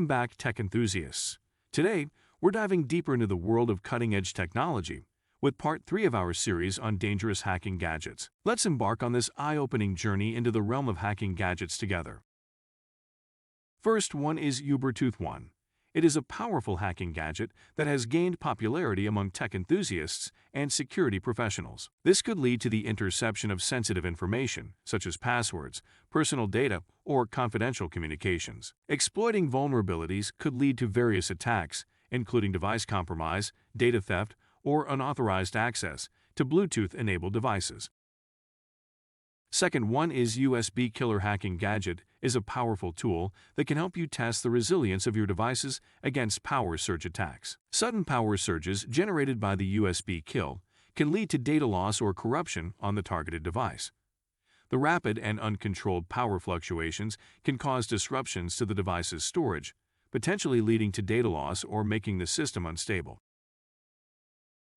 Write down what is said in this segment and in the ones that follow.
Welcome back, tech enthusiasts. Today, we're diving deeper into the world of cutting-edge technology with part 3 of our series on dangerous hacking gadgets. Let's embark on this eye-opening journey into the realm of hacking gadgets together. First one is Uberto 1. It is a powerful hacking gadget that has gained popularity among tech enthusiasts and security professionals. This could lead to the interception of sensitive information, such as passwords, personal data, or confidential communications. Exploiting vulnerabilities could lead to various attacks, including device compromise, data theft, or unauthorized access to Bluetooth-enabled devices. Second one is USB Killer Hacking Gadget is a powerful tool that can help you test the resilience of your devices against power surge attacks. Sudden power surges generated by the USB kill can lead to data loss or corruption on the targeted device. The rapid and uncontrolled power fluctuations can cause disruptions to the device's storage, potentially leading to data loss or making the system unstable.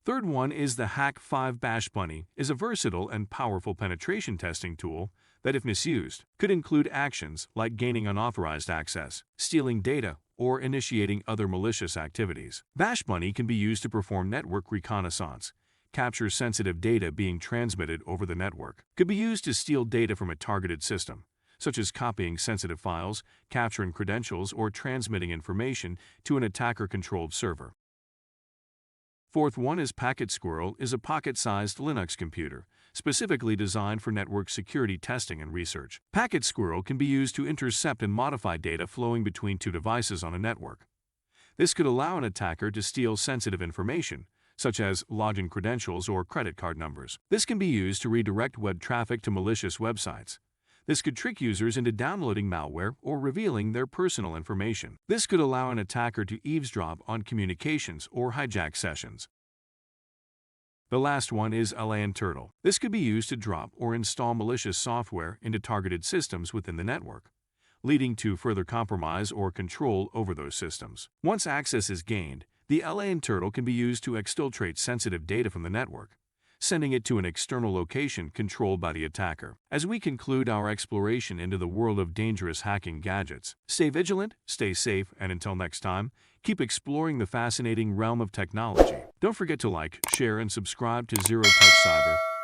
Third one is the Hack 5 Bash Bunny is a versatile and powerful penetration testing tool that, if misused, could include actions like gaining unauthorized access, stealing data, or initiating other malicious activities. Bash Bunny can be used to perform network reconnaissance, capture sensitive data being transmitted over the network, could be used to steal data from a targeted system, such as copying sensitive files, capturing credentials, or transmitting information to an attacker-controlled server. Fourth one is Squirrel is a pocket-sized Linux computer, specifically designed for network security testing and research. Squirrel can be used to intercept and modify data flowing between two devices on a network. This could allow an attacker to steal sensitive information, such as login credentials or credit card numbers. This can be used to redirect web traffic to malicious websites. This could trick users into downloading malware or revealing their personal information. This could allow an attacker to eavesdrop on communications or hijack sessions. The last one is Turtle. This could be used to drop or install malicious software into targeted systems within the network, leading to further compromise or control over those systems. Once access is gained, the Turtle can be used to exfiltrate sensitive data from the network, sending it to an external location controlled by the attacker. As we conclude our exploration into the world of dangerous hacking gadgets, stay vigilant, stay safe, and until next time, keep exploring the fascinating realm of technology. Don't forget to like, share, and subscribe to Zero Touch Cyber